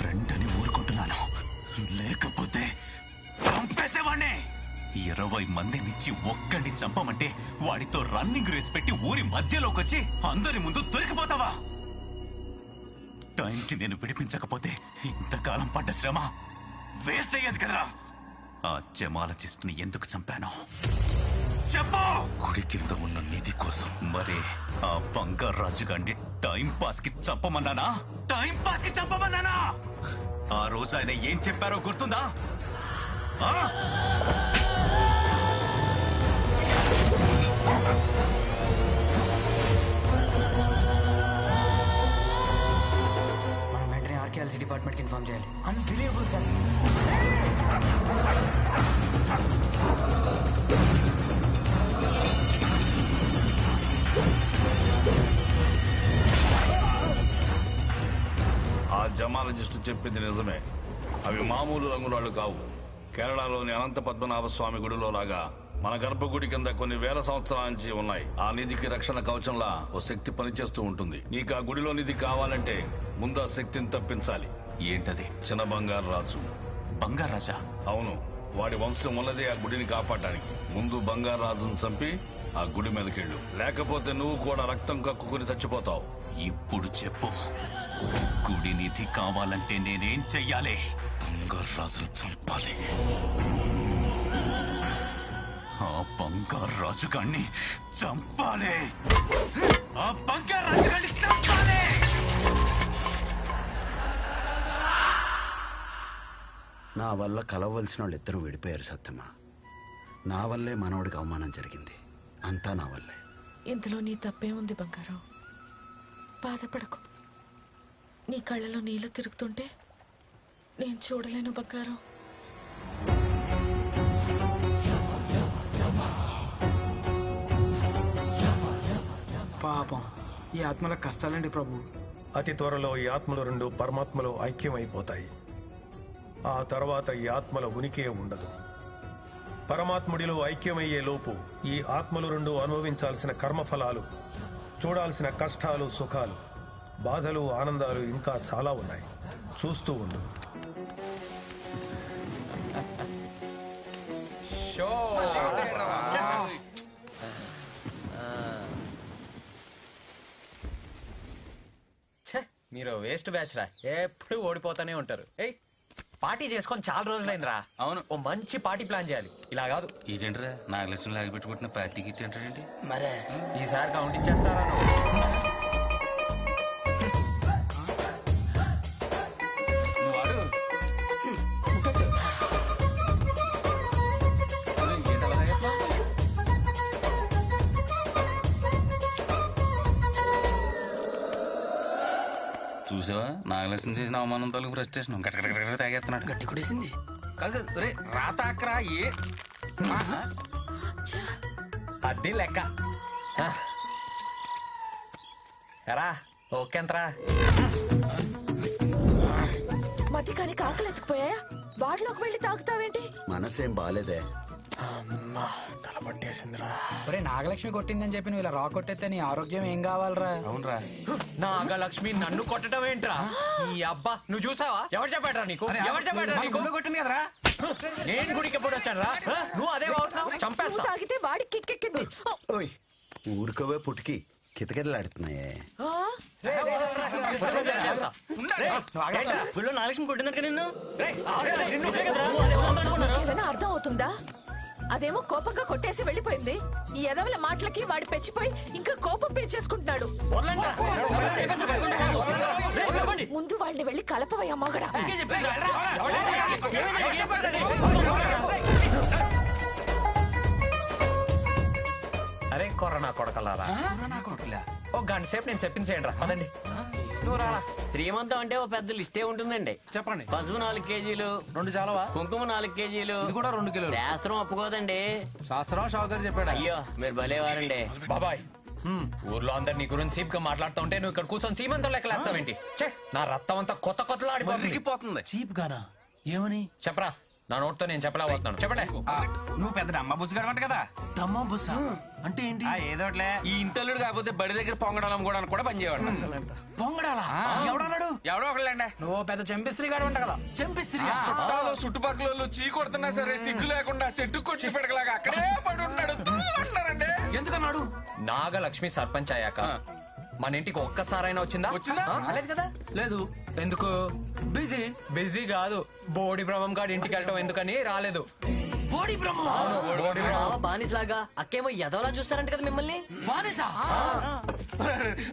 Friend అని ఊరుకుంటున్నాను, లేకపోతే చంపేసేవాణ్ణి. 20 మందినిచ్చి ఒక్కడిని చంపమంటే వాడితో రన్నింగ్ రేస్ పెట్టి ఊరి మధ్యలోకి వచ్చి అందరి ముందు దొరికిపోతావా? టైంకి నేను విడిపించకపోతే ఇంతకాలం పడ్డ శ్రమ వేస్ట్ అయ్యేది కదరా. ఆ జమాలజిస్ట్ ని ఎందుకు చంపాను చెప్పు. గుడి కింద ఉన్న నిధి కోసం. మరి ఆ బంగారాజు గారిని టైం పాస్ కి చంపమన్నానా? టైం పాస్ కి చంపమన్నానా? ఆ రోజు ఆయన ఏం చెప్పారో గుర్తుందా? మనం వెంటనే ఆర్కియాలజీ డిపార్ట్మెంట్ కి ఇన్ఫార్మ్ చేయాలి. Unbelievable sir. ఆ జమాలజిస్టు చెప్పింది నిజమే. అవి మామూలు రంగురాళ్ళు కావు. కేరళలోని అనంత పద్మనాభ స్వామి గుడిలో లాగా మన గర్భగుడి కింద కొన్ని వేల సంవత్సరాల నుంచి ఉన్నాయి. ఆ నిధికి రక్షణ కవచంలా ఓ శక్తి పనిచేస్తూ ఉంటుంది. నీకు ఆ గుడిలో నిధి కావాలంటే ముందు ఆ శక్తిని తప్పించాలి. ఏంటది? చిన్న బంగారు రాజు. బంగారాజా? అవును, వాడి వంశం ఉన్నదే ఆ గుడిని కాపాడడానికి. ముందు బంగారు రాజును చంపి ఆ గుడి మీదకెళ్ళు, లేకపోతే నువ్వు కూడా రక్తం కక్కుకుని చచ్చిపోతావు. ఇప్పుడు చెప్పు, గుడి నిధి కావాలంటే నేనేం చెయ్యాలి? బంగారు రాజును చంపాలి. ఆ బంగారు రాజుగాన్ని చంపాలి. ఆ బంగారు రాజుగాన్ని చంపాలి. నా వల్ల కలవలసిన వాళ్ళు ఇద్దరు విడిపోయారు సత్యమ్మ. నా వల్లే మనవడికి అవమానం జరిగింది. అంతా నా వల్లే. ఇందులో నీ తప్పే ఉంది బంగారం. బాధపడకు. నీ కళ్ళలో నీళ్లు తిరుగుతుంటే నేను చూడలేను బంగారం. పాపం ఈ ఆత్మల కష్టాలండి ప్రభు. అతి త్వరలో ఈ ఆత్మలు రెండు పరమాత్మలో ఐక్యమైపోతాయి. ఆ తర్వాత ఈ ఆత్మల ఉనికే ఉండదు. పరమాత్ముడిలో ఐక్యమయ్యే లోపు ఈ ఆత్మలు రెండు అనుభవించాల్సిన కర్మఫలాలు, చూడాల్సిన కష్టాలు, సుఖాలు, బాధలు, ఆనందాలు ఇంకా చాలా ఉన్నాయి. చూస్తూ ఉండు. మీరు వేస్ట్ బ్యాచ్ రా, ఎప్పుడు ఓడిపోతానే ఉంటారు. ఏయ్, పార్టీ చేసుకొని చాలా రోజులైందిరా. అవును, ఓ మంచి పార్టీ ప్లాన్ చేయాలి. ఇలా కాదు. ఏంటంట్రా నాగలక్ష్మి లాగి పెట్టుకుంటున్న పార్టీకి ఏంటంటే మరే ఈసారి కౌంట్ ఇచ్చేస్తారా? చూసావా, నాగలక్ష్మి చేసిన అవమానం తాలూకు ఫ్రస్ట్రేషన్ గట్ట తాగేస్తున్నాడు. గట్టి కొట్టేసింది కాదు రే, రాతాక్రా ఏ అది లెక్క. ఎరా ఓకే అంతరా? మతి కానీ కాకలు ఎత్తుకుపోయా? వాటిలోకి వెళ్ళి తాగుతావేంటి? మనసేం బాలేదే. తల పట్టేసిందిరా. ఒరే, నాగలక్ష్మి కొట్టిందని చెప్పి నువ్వు ఇలా రా కొట్టేస్తే నీ ఆరోగ్యం ఏం కావాలరా? అవునరా, నాగలక్ష్మి నన్ను కొట్టడం ఏంట్రా? ఈ అబ్బా నువ్వు చూసావా? ఎవరు చెప్పాడ్రా నీకు? ఎవరు చెప్పాడ్రా నీకు? కొట్టింది కదరా. నేను గుడికి ఎప్పుడు వచ్చాను రా? నువ్వు అదే బాగుతున్నావు. చంపేస్తా. తాగితే వాడికి కిక్కెక్కింది. ఓయ్, ఊరుకోవే పుట్టికి కితకితలాడుతున్నాయే. నాగలక్ష్మి కొట్టిందంట నిన్ను. ఏదైనా అర్థం అవుతుందా? అదేమో కోపంగా కొట్టేసి వెళ్ళిపోయింది. ఈ ఎదవల మాటలకి వాడి పెంచిపోయి ఇంకా కోపం పెంచేసుకుంటున్నాడు. ముందు వాళ్ళని వెళ్ళి కలపవయ్యా మగడా. అరే కొరనా కొడకలారా, ఓ గంట సేపు నేను చెప్పించేయండి రా. అదండి నువ్వు రారా. శ్రీమంతం అంటే ఓ పెద్ద లిస్టే ఉంటుందండి. చెప్పండి. పసుపు 4 కేజీలు. 2 చాలవా? కుంకుమ 4 కేజీలు. ఇది కూడా 2 కిలోలు. శాస్త్రం ఒప్పుకోదండి. శాస్త్రం షావుకర్ చెప్పాడు. అయ్యో మీరు భలేవారండి బాబాయ్. ఊర్లో అందరు నీ గురించి సీప్ గా మాట్లాడుతూ ఉంటే నువ్వు ఇక్కడ కూర్చొని సీమంతం లెక్కలేస్తావేంటి? నా రక్తం అంతా కొత్త ఆడిపోతుంది. చీప్ గానా? ఏమని చెప్పరా, నా నోట్తో నేను చెప్పలేకపోతున్నాను. చెప్పండి. నువ్వు పెద్ద అమ్మ బుజ్జు గడవంట కదా. డమ్మా బుస్సా? అంటే ఏంటి? ఏదోట్లే ఈ ఇంటల్లుడు కాకపోతే బడి దగ్గర పొంగడాలం కూడా కూడా పనిచేయవాడు. పొంగడాలా? ఎవడన్నాడు? ఎవడో ఒకళ్ళండి. నువ్వు పెద్ద చెంపిస్త్రీ గాడు ఉంటా కదా. చంపిస్త్రీ? చుట్టాలు చుట్టుపక్కల వాళ్ళు చీ కొడుతున్నా సరే సిగ్గు లేకుండా చెట్టు కొట్టి పెడకలాగా అక్కడే పడి ఉన్నాడు అంటారండి. ఎందుకన్నాడు? నాగలక్ష్మి సర్పంచ్ అయ్యాక మన ఇంటికి ఒక్కసారైనా వచ్చిందా? రాలేదు కదా. లేదు. ఎందుకు? బిజీ. బిజీ కాదు, బోడి బ్రహ్మం గారి ఇంటికి వెళ్ళటం ఎందుకని రాలేదు. బోడి బ్రహ్మ? బానిసలాగా అక్కేమో ఎదవలా చూస్తారంట కదా మిమ్మల్ని. బానిసా?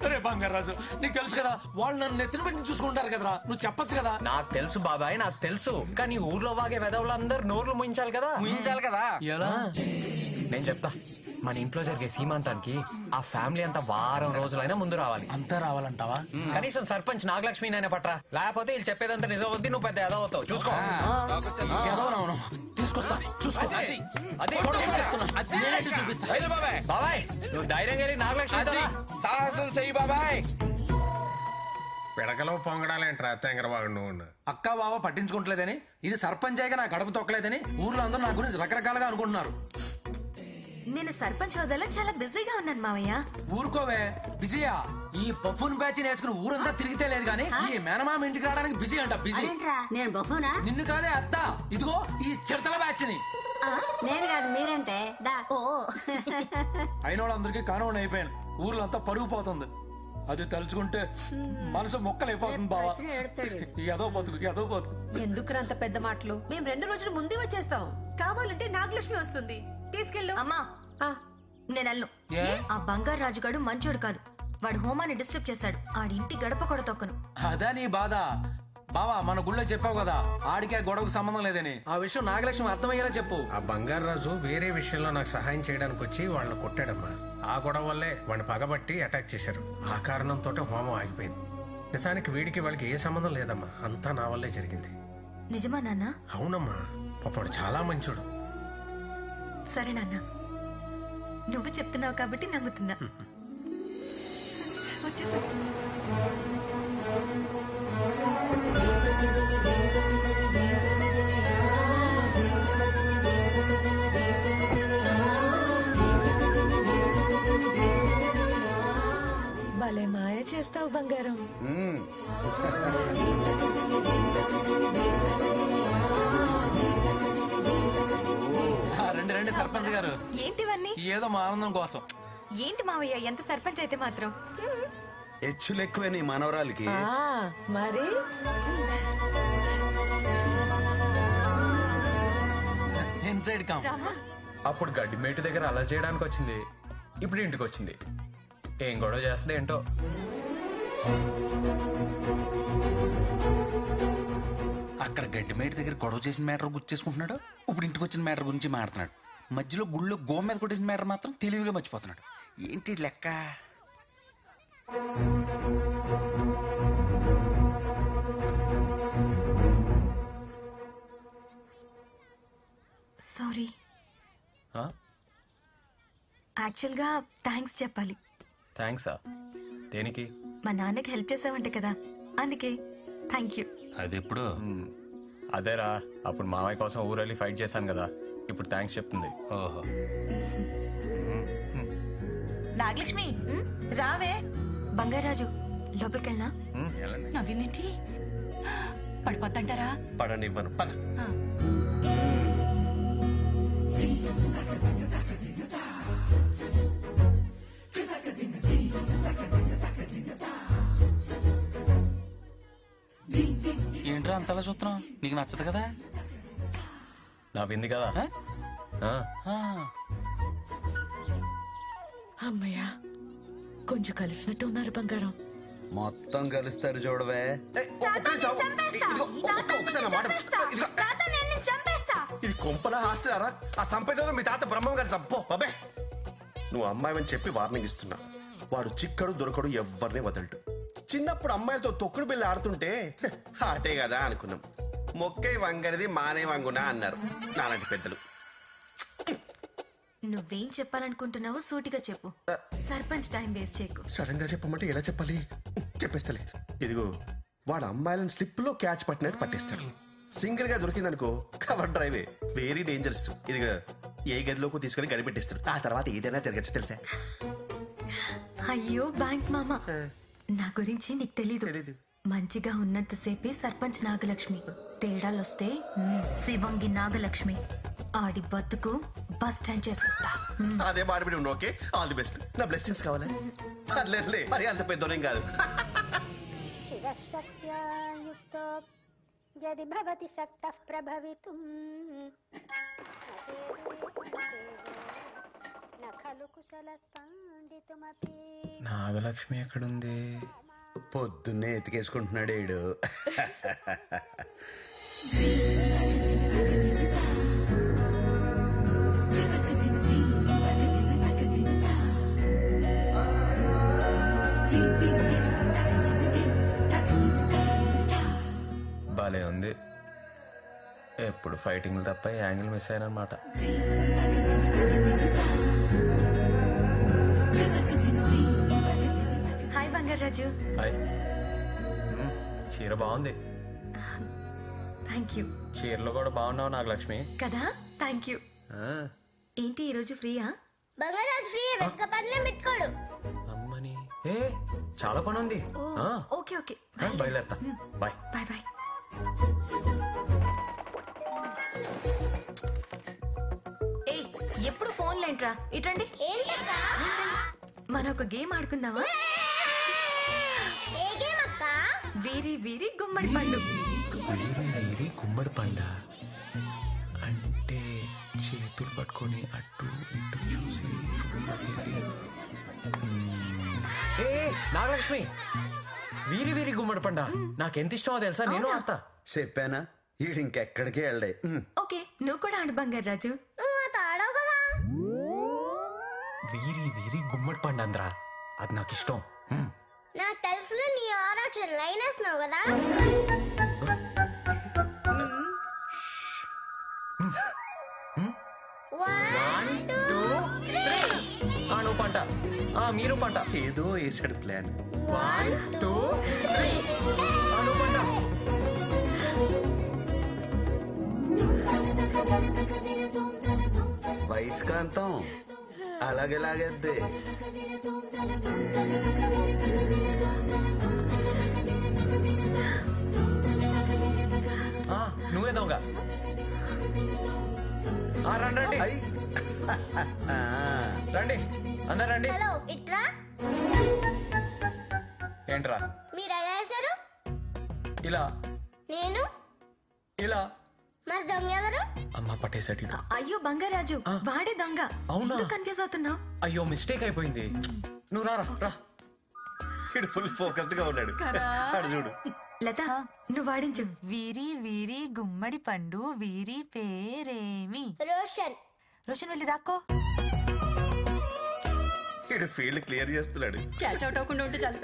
అరే బంగారాజు, నీకు తెలుసు కదా వాళ్ళు నన్ను నెత్తిన పెట్టి చూసుకుంటారు కదరా, నువ్వు చెప్పొచ్చు కదా. నాకు తెలుసు బాబాయ్, నాకు తెలుసు. కానీ ఊర్లో వాగే వెదవులందరూ నోర్లు ముయించాలి కదా. ఎలా? నేను చెప్తా. మన ఇంట్లో జరిగే సీమంతానికి ఆ ఫ్యామిలీ అంతా వారం రోజులైనా ముందు రావాలి. అంతా రావాలంటావా? కనీసం సర్పంచ్ నాగలక్ష్మి నైనా పట్రా, లేకపోతే వీళ్ళు చెప్పేదంతా నిజం వద్ది, నువ్వు పెద్ద ఎదవ అవుతావు. చూసుకో. ఎదవనవును. తీసుకొస్తా, చూసుకో. అదే చూపిస్తా. బాబాయ్ నువ్వు ధైర్యంగా వెళ్ళి నాగలక్ష్మి సాహసం చెయ్యి బాబాయ్. పిడకలో పొంగడాలేంట్రా తెంగరవాడు నువ్వు. అక్క బావ పట్టించుకోవట్లేదని, ఇది సర్పంచ్ అయ్యాక నా గడప తొక్కలేదని ఊర్లో అందరూ నా గురించి రకరకాలుగా అనుకుంటున్నారు. నేను సర్పంచ్ హోదాలో చాలా బిజీగా ఉన్నాను మావయ్య. ఊరుకోవే విజయ, ఈ పప్పును బ్యాచ్ వేసుకుని ఊరంతా తిరిగితే లేదు కానీ ఈ మేనమామ ఇంటికి రావడానికి బిజీ అంట. బిజీ. నేను బొమ్మనా? నిన్ను కాదే అత్త, ఇదిగో ఈ చిరతల బ్యాచ్ ని. నేను కాదు మీరంటే దా. ఓ అయిన వాళ్ళందరికీ కానవని అయిపోయాను. ఊర్లో అంతా పరుగు పోతుంది. అది తలుచుకుంటే మనసు మొక్కలైపోతుంది బావా. ఏదో బతుకు, ఏదో బతుకు. ఎందుకురా అంత పెద్ద మాటలు? మేము 2 రోజులు ముందే వచ్చేస్తాం. కావాలంటే నాగలక్ష్మి వస్తుంది, తీసుకెళ్ళు. అమ్మా నేను అల్లు. ఆ బంగారు రాజుగాడు మంచోడు కాదు. వాడు హోమాన్ని డిస్టర్బ్ చేశాడు. ఆడింటి గడప కూడా తొక్కను. అదా నీ బాధ బావా. మన గుళ్ళో చెప్పావు కదా ఆడికి ఆ గొడవకు సంబంధం లేదని. ఆ విషయం నాగలక్ష్మి అర్థమయ్యేలా చెప్పు. ఆ బంగారు రాజు వేరే విషయంలో నాకు సహాయం చేయడానికి వచ్చి వాళ్ళని కొట్టాడమ్మా. ఆ గొడవ వల్లే వాడిని పగబట్టి అటాక్ చేశారు. ఆ కారణంతో హోమం ఆగిపోయింది. నిజానికి వీడికి వాళ్ళకి ఏ సంబంధం లేదమ్మా, అంతా నా వల్లే జరిగింది. నిజమా నాన్న? అవునమ్మా, పాపడు చాలా మంచోడు. సరే నాన్న, నువ్వు చెప్తున్నావు కాబట్టి నమ్ముతున్నా. వచ్చేసా. భలే మాయ చేస్తావు బంగారం. రండి రండి సర్పంచ్ గారు. ఏంటివన్నీ? ఏదో మా ఆనందం కోసం. ఏంటి మావయ్య ఎంత సర్పంచ్ అయితే మాత్రం? హెచ్చులు ఎక్కువే నీ మనవరాలకి. మరి ఇన్సైడ్ కామ్. అప్పుడు గడ్డి మేటు దగ్గర అలా చేయడానికి వచ్చింది, ఇప్పుడు ఇంటికి వచ్చింది. ఏం గొడవ చేస్తుంది ఏంటో. అక్కడ గడ్డి మేట దగ్గర గొడవ చేసిన మ్యాటర్ గుర్తు చేసుకుంటున్నాడు, ఇప్పుడు ఇంటికి వచ్చిన మ్యాటర్ గురించి మాట్లాడుతున్నాడు. మధ్యలో గుళ్ళో గోమ మీద కొట్టేసిన మ్యాటర్ మాత్రం తెలివిగా మర్చిపోతున్నాడు. ఏంటి లెక్క? సారీ. యాక్చువల్గా థ్యాంక్స్ చెప్పాలి. థ్యాంక్సా? దేనికి? మా నాన్నకి హెల్ప్ చేసావంటే కదా, అందుకే థ్యాంక్ యూ. అది ఎప్పుడు? అదేరా, అప్పుడు మావయ్య కోసం ఊరెళ్ళి ఫైట్ చేశాను కదా, ఇప్పుడు థ్యాంక్స్ చెప్తుంది. ఓహో. నాగలక్ష్మి రావే. బంగారాజు లోపలికెళ్ళనా? నవ్విందేంటి? పడిపోద్దంటారా? పడనివ్వను. పద. ఏంట్రా అంతలా చూస్తున్నావు? నీకు నచ్చదు కదా? నవ్వింది కదా. అమ్మయ్యా, కొంచెం కలిసినట్టు ఉన్నారు బంగారం. మొత్తం కలుస్తారు చూడవే. ఇది కొంపలా హాస్టలారా? ఆ సంపేదో మీ తాత బ్రహ్మం గారి చంపో బాబే. నువ్వు అమ్మాయిని చెప్పి వార్నింగ్ ఇస్తున్నా. వాడు చిక్కడు దొరకడు ఎవరిని వదలడు. చిన్నప్పుడు అమ్మాయిలతో తొక్కుడు బిళ్ళ ఆడుతుంటే ఆటే కదా అనుకున్నాం. మొక్కై వంగనిది మానే వంగునా అన్నారు నాలాంటి పెద్దలు. నువ్వేం చెప్పాలనుకుంటున్నావో సూటిగా చెప్పు. సర్పంచ్ టైం వేస్ట్ చేయకు. సడన్ గా చెప్పమంటే ఎలా చెప్పాలి? చెప్పేస్తలే. ఇదిగో, వాడు అమ్మాయిలను స్లిప్ లో క్యాచ్ పట్టినట్టు పట్టేస్తాడు. సింగిల్ గా దొరికిందనుకో కవర్ డ్రైవే, వెరీ డేంజరస్. ఇదిగా ఏ గదిలోకి తీసుకుని గడిపెట్టిస్తాడు. ఆ తర్వాత ఏదైనా జరగచ్చు తెలుసా? అయ్యో బ్యాంక్ మామ, నా గురించి నీకు తెలీదు. మంచిగా ఉన్నంతసేపే సర్పంచ్ నాగలక్ష్మి, తేడాలొస్తే శివంగి నాగలక్ష్మి. ఆడి బతుకు బస్ స్టాండ్ చేసేస్తా. అదే మాడిపిడి ఉండు. Okay, all the best. నా బ్లెస్సింగ్స్ కావాలా? పర్లేదులే, మరి అంత పెద్దోనేం కాదు. శివశక్త్యాయుక్తో యది భవతి శక్తః ప్రభవితుం నఖలు కుశల స్పందితుమపి. నాగలక్ష్మి ఎక్కడుంది? పొద్దున్నే ఎతికేసుకుంటున్నాడు ఈడు. భలే ఉంది. ఎప్పుడు ఫైటింగ్లు తప్ప యాంగిల్ మిస్ అయ్యానమాట. హాయ్ బంగారాజు. హాయ్. చీర బాగుంది. Thank you. చీరలో కూడా బాగున్నావు నాగలక్ష్మి. కదా, థ్యాంక్ యూ. ఏంటి ఈరోజు ఫ్రీయా? బంగారాజు ఫ్రీ, వెతక పనిలో పెట్టుకోడు. అమ్మని ఏ చాలా పని ఉంది. ఓకే ఓకే, బయలుదేరతా. Bye bye bye. ఏ ఎప్పుడు ఫోన్ లేంట్రా, ఇటండి. మన ఒక గేమ్ ఆడుకుందామా? ఏ గేమ్ అక్క? వీరి వీరి గుమ్మడి పండు. వీరి వీరి గుమ్మడి పండ అంటే చేతులు పట్టుకొని అటు ఇటు చూసి ఏ నాగలక్ష్మి, వీరి వీరి గుమ్మడి పండ నాకెంత ఇష్టమో తెలుసా? నేను ఆడతా. చెప్పానా, ఈడు ఇంకెక్కడికి వెళ్ళే. ఓకే, నువ్వు కూడా ఆడు బంగారాజు. ఆడవు కదా. వీరి వీరి గుమ్మడి పండు అందరా, అది నాకు ఇష్టం. నాకు తెలుసు, నీ ఆరాక్షన్ లైన్ వేసినావు కదా. నువ్వు పంట, మీరు పంట. ఏదో వేసాడు ప్లాన్. 1 2 3 నువ్వు పంట. వయస్కాంతం అలాగే లాగేద్ది. నువ్వే దొంగ. రండి రండి అందరు రండి. హలో, ఇట్రా. ఏంట్రా మీరు ఎలా వేశారు? ఇలా నేను ఇలా. మరి దొంగ ఎవరు? అమ్మ పట్టేసాడు. అయ్యో బంగారాజు, వాడే దొంగ. అవునా? కన్ఫ్యూజ్ అవుతున్నావు. అయ్యో మిస్టేక్ అయిపోయింది. నువ్వు రారా రా. ఫుల్ ఫోకస్డ్ గా ఉన్నాడు. అడు చూడు. లత, నువ్వు వాడించు. వీరి వీరి గుమ్మడి పండు, వీరి పేరేమి? రోషన్. రోషన్ వెళ్ళి దాక్కో. ఇడు ఫీల్డ్ క్లియర్ చేస్తున్నాడు. క్యాచ్ అవుట్ అవ్వకుండా ఉంటే చాలు.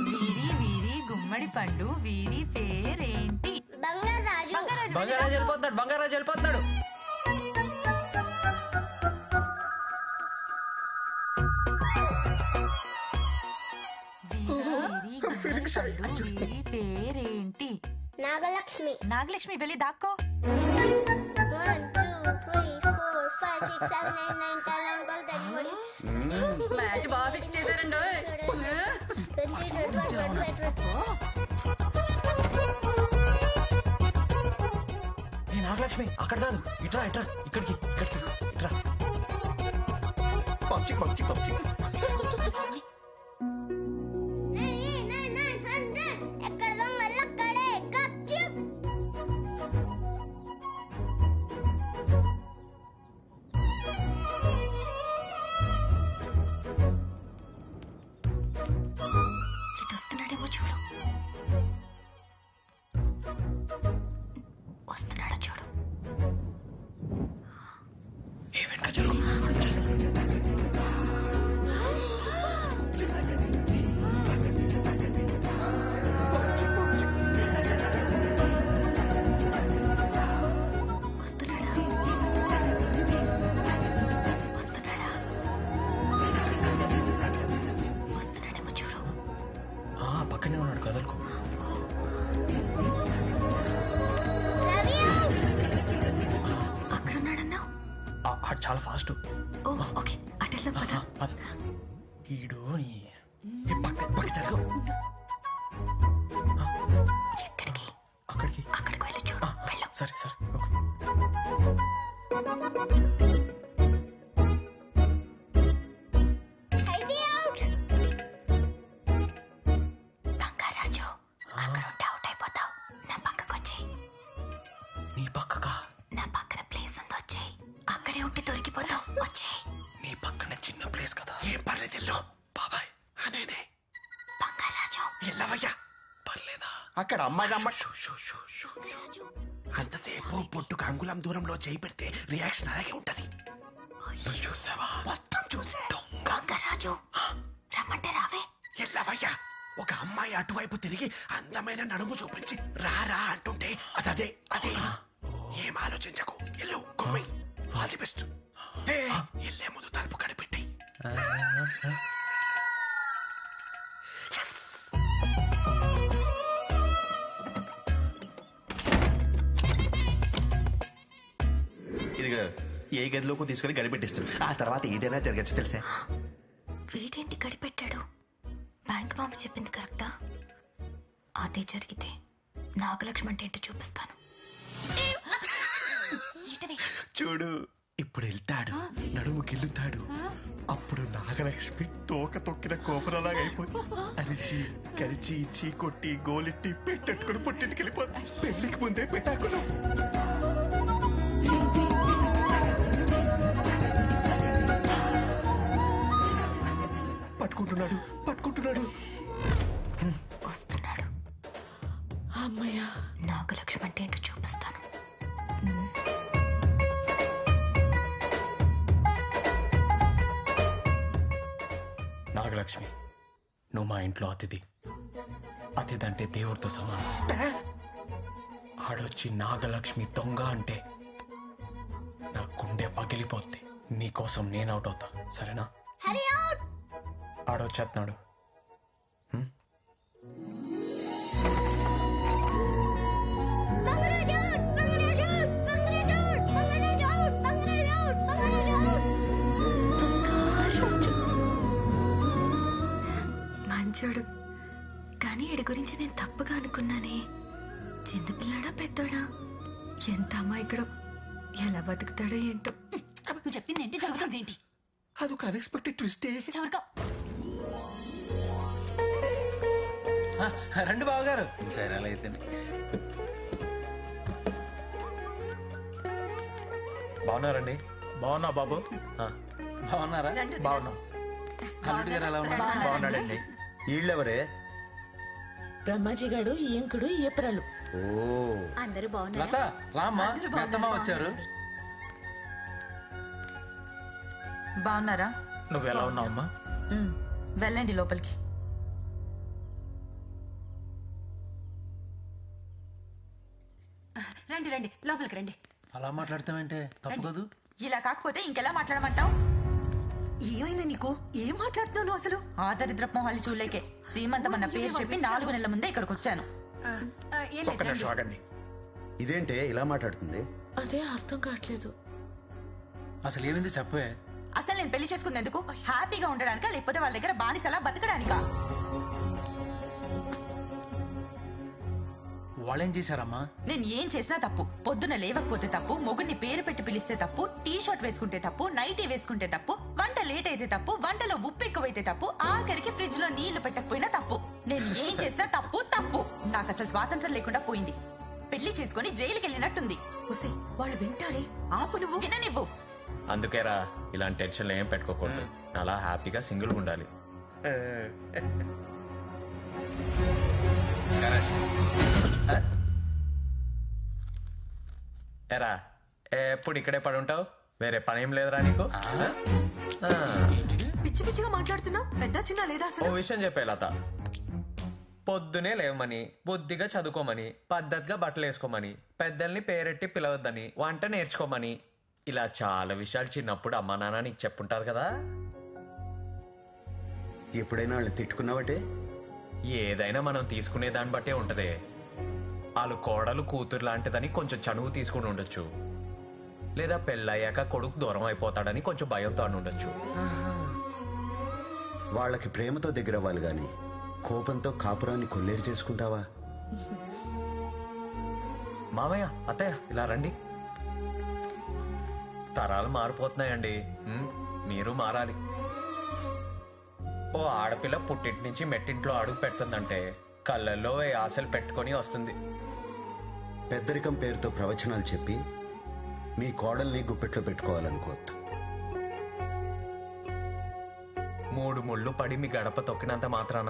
వీరి వీరి గుమ్మడి పండు, వీరి పేరేంటి? బంగారాజు. బంగారాజు వెళ్ళిపోతున్నాడు. బంగారాజు వెళ్ళిపోతున్నాడు. వీరి పేరేంటి? నాగలక్ష్మి. నాగలక్ష్మి వెళ్ళి దాక్కో. 1 2 3 4 5 6 7 8 9 10 11 12 13 మ్యాచ్ బాగా ఫిక్స్ చేశారండి. నాగలక్ష్మి అక్కడ కాదు, ఇట్రా ఇట్రా, ఇక్కడికి ఇక్కడికి ఇట్రా. PUBG PUBG PUBG. ఎక్కడ దొంగలు అక్కడే. గప్చుప్. ఇటు వస్తున్నాడేమో చూడు. వస్తున్నాడా చూడు. ఏ వెనక జరుగు. వస్తున్నాడేమో చూడు. పక్కనే ఉన్నాడు, కదలకు. అక్కడున్నాడన్నావు. సరే సరే బంగారాజు అక్కడ ఉంటే అవుట్ అయిపోతావు. నా పక్కకు వచ్చేయ్. నీ పక్కగా నా పక్కన ప్లేస్ ఉంది, వచ్చేయ్. అక్కడే ఉంటే దొరికిపోతావు, వచ్చేయ్. నీ పక్కన చిన్న ప్లేస్ కదా, ఏం పర్లేదు ఎల్లో. బాబాయ్ నేనే బంగారాజు ఎల్లవయ్యా, పర్లేదా? అక్కడ అమ్మాయి అంతసేపు పొట్టుకు అంగుళం దూరంలో చేయి పెడితే రియాక్షన్ అలాగే ఉంటది. నువ్వు చూసావా? మొత్తం చూసా. బంగారాజు రమ్మంటే రావే. ఎల్లవయ్యా, ఒక అమ్మాయి అటువైపు తిరిగి అందమైన నడుము చూపించి రారా అంటుంటే అదే అదే ఇది. ఏం ఆలోచించకు, ఎల్లు కొమ్మి. All the best. ఎల్లే ముందు తలుపు కనిపెట్టి. ఇదిగా ఏ గదిలోకి తీసుకుని గడిపెట్టిస్తాడు. ఆ తర్వాత ఏదైనా జరగచ్చు తెలుసా? వీడేంటి గడిపెట్టాడు? బ్యాంక్ మామ చెప్పింది కరెక్టా? అదే జరిగితే నాగలక్ష్మి అంటే ఏంటో చూపిస్తాను. చూడు, ఇప్పుడు వెళ్తాడు, నడుము గిల్లుతాడు. అప్పుడు నాగలక్ష్మి తోక తొక్కిన కోపరలాగా అయిపోయి అరిచి కరిచి చీ కొట్టి గోలెట్టి పెట్టెట్టుకుని పుట్టింటికి వెళ్ళిపోతుంది. పెళ్లికి ముందే పెట్టాకులు. పట్టుకుంటున్నాడు. వస్తున్నాడు. అమ్మయ్యా, నాగలక్ష్మి అంటే ఏంటో చూపిస్తాను. నాగలక్ష్మి, నువ్వు మా ఇంట్లో అతిథి. అతిథి అంటే దేవుడితో సమానం. ఆడొచ్చి నాగలక్ష్మి దొంగ అంటే నా గుండె పగిలిపోద్ది. నీకోసం నేను అవుట్ అవుతా, సరేనా? ఆడొచ్చేస్తున్నాడు. మంచోడు, కానీ ఈడి గురించి నేను తప్పుగా అనుకున్నానే. చిన్నపిల్లాడా పెద్దోడా? ఎంత అమాయకుడో, ఎలా బతుకుతాడో ఏంటో. నువ్వు చెప్పింది ఏంటి, జరుగుతుంది ఏంటి? అదొక అన్ఎక్స్పెక్టెడ్ ట్విస్టే. రండి బావగారు. సరే అలా అయితేనే. బాగున్నారండి? బాగున్నా బాబు. బాగున్నారా? బాగున్నా. అల్లుడు గారు ఎలా ఉన్నారు? బాగున్నాడండి. వీళ్ళెవరే? బ్రహ్మాజీ గాడు, ఈయంకుడు, ఏప్రలు. ఓ, అందరూ లత బాగున్నారా? రామ్మా, పెద్దమ్మ వచ్చారు. బాగున్నారా? నువ్వు ఎలా ఉన్నావమ్మా? వెళ్ళండి లోపలికి. రండి రండి, లోపలికి రండి. అలా మాట్లాడతామంటే తప్పు కదూ. ఇలా కాకపోతే ఇంకెలా మాట్లాడమంటావు? ఏమైంది నీకు? ఏం మాట్లాడుతున్నావు నువ్వు అసలు? ఆ దరిద్రపు మొహాలు చూడలేకే సీమంతమన్న పేరు చెప్పి 4 నెలల ముందే ఇక్కడికి వచ్చాను. ఒక్క నిమిషం ఆగండి. ఇదేంటే ఇలా మాట్లాడుతుంది? అదే అర్థం కావట్లేదు. అసలు ఏమైంది చెప్పే. అసలు నేను పెళ్లి చేసుకునేందుకు హ్యాపీగా ఉండడానికా, లేకపోతే వాళ్ళ దగ్గర బానిసలా బతకడానికా? వాళ్ళేం చేశారమ్మా? నేను ఏం చేసినా తప్పు. పొద్దున లేవకపోతే తప్పు, మొగుడిని పేరు పెట్టి పిలిస్తే తప్పు, టీ షర్ట్ వేసుకుంటే తప్పు, నైటీ వేసుకుంటే తప్పు, వంట లేట్ అయితే తప్పు, వంటలో ఉప్పు ఎక్కువైతే తప్పు, ఆఖరికి ఫ్రిడ్జ్ లో నీళ్లు పెట్టకపోయినా తప్పు. నేను ఏం చేసినా తప్పు తప్పు. నాకు అసలు స్వాతంత్రం లేకుండా పోయింది. పెళ్లి చేసుకుని జైలుకి వెళ్ళినట్టుంది. వాళ్ళు వింటారే, ఆపు నువ్వు. విననివ్వు. అందుకేరా ఇలాంటి టెన్షన్లు ఏం పెట్టుకోకూడదు. అలా హ్యాపీగా సింగిల్గా ఉండాలి. ఎరా ఎప్పుడు ఇక్కడే పడి ఉంటావు? వేరే పని ఏం లేదురా నీకు? పిచ్చి పిచ్చిగా మాట్లాడుతున్నావు. పెద్ద చిన్న లేదా ఓ అసలు? విషయం చెప్పే లత, పొద్దునే లేవమని, బుద్ధిగా చదువుకోమని, పద్ధతిగా బట్టలు వేసుకోమని, పెద్దల్ని పేరెట్టి పిలవద్దని, వంట నేర్చుకోమని, ఇలా చాలా విషయాలు చిన్నప్పుడు అమ్మా నాన్న నీకు చెప్పుంటారు కదా. ఎప్పుడైనా వాళ్ళు తిట్టుకున్నావటే? ఏదైనా మనం తీసుకునే దాన్ని బట్టే ఉంటదే. వాళ్ళు కోడలు కూతురు లాంటిదని కొంచెం చనువు తీసుకుని ఉండొచ్చు, లేదా పెళ్ళయ్యాక కొడుకు దూరం అయిపోతాడని కొంచెం భయంతో అని ఉండొచ్చు. వాళ్ళకి ప్రేమతో దగ్గర అవ్వాలి గాని కోపంతో కాపురాన్ని కొల్లేరు చేసుకుంటావా? మామయ్య అత్తయ్య ఇలా రండి. తరాలు మారిపోతున్నాయండి. మీరు మారాలి. ఓ ఆడపిల్ల పుట్టింటి నుంచి మెట్టింట్లో అడుగు పెడుతుందంటే కళ్ళల్లో ఆశలు పెట్టుకొని వస్తుంది. పెద్దరికం పేరుతో ప్రవచనాలు చెప్పి మీ కోడల్ని గుప్పెట్లో పెట్టుకోవాలనుకోవద్దు. 3 ముళ్ళు పడి మీ గడప తొక్కినంత మాత్రాన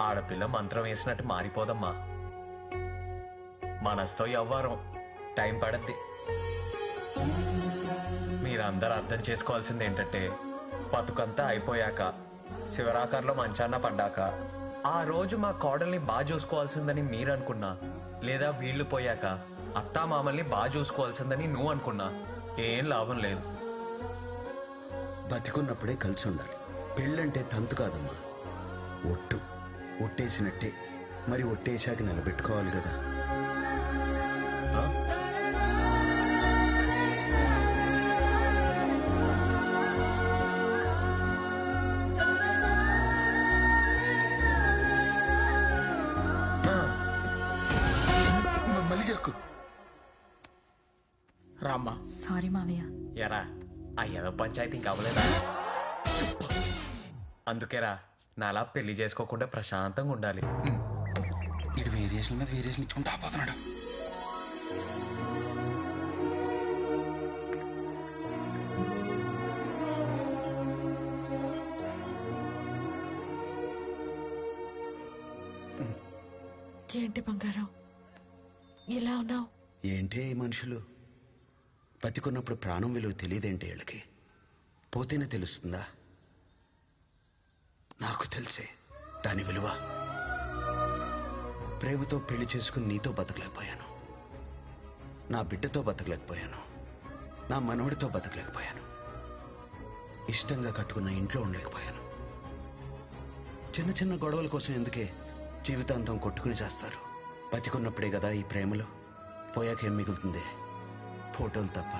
ఆడపిల్ల మంత్రం వేసినట్టు మారిపోదమ్మా. మనసుతో ఎవ్వరం టైం పడద్ది. మీరందరూ అర్థం చేసుకోవాల్సింది ఏంటంటే బతుకంతా అయిపోయాక శివరాకార్లో మంచాన్న పడ్డాక ఆ రోజు మా కోడల్ని బాగా చూసుకోవాల్సిందని మీరు అనుకున్నా, లేదా వీళ్ళు పోయాక అత్తా మామల్ని బాగా చూసుకోవాల్సిందని నువ్వు అనుకున్నా ఏం లాభం లేదు. బతికున్నప్పుడే కలిసి ఉండాలి. పెళ్ళంటే తంతు కాదమ్మా, ఒట్టు. ఒట్టేసినట్టే, మరి ఒట్టేశాక నిలబెట్టుకోవాలి కదా. మళ్ళీ జరుకు రామ్మా. సారీ మావయ్య. ఎరా ఆ ఏదో పంచాయతీ ఇంకా అవ్వలేదా? అందుకేరా నాలా పెళ్లి చేసుకోకుండా ప్రశాంతంగా ఉండాలి. ఇటు వేరియేషన్ మీద వేరియేషన్ ఇచ్చుకుంటూ ఆపోతున్నాడు. ఏంటి బంగారం ఇలా ఉన్నావు? ఏంటే ఈ మనుషులు బతికున్నప్పుడు ప్రాణం విలువ తెలియదేంటి వీళ్ళకి? పోతేనే తెలుస్తుందా? నాకు తెలిసే దాని విలువ. ప్రేమతో పెళ్లి చేసుకుని నీతో బతకలేకపోయాను, నా బిడ్డతో బతకలేకపోయాను, నా మనవడితో బతకలేకపోయాను, ఇష్టంగా కట్టుకున్న ఇంట్లో ఉండలేకపోయాను. చిన్న చిన్న గొడవల కోసం ఎందుకే జీవితాంతం కొట్టుకుని చేస్తారు? బతికున్నప్పుడే కదా ఈ ప్రేమలో, పోయాకేం మిగులుతుంది? ఫోటోలు తప్ప.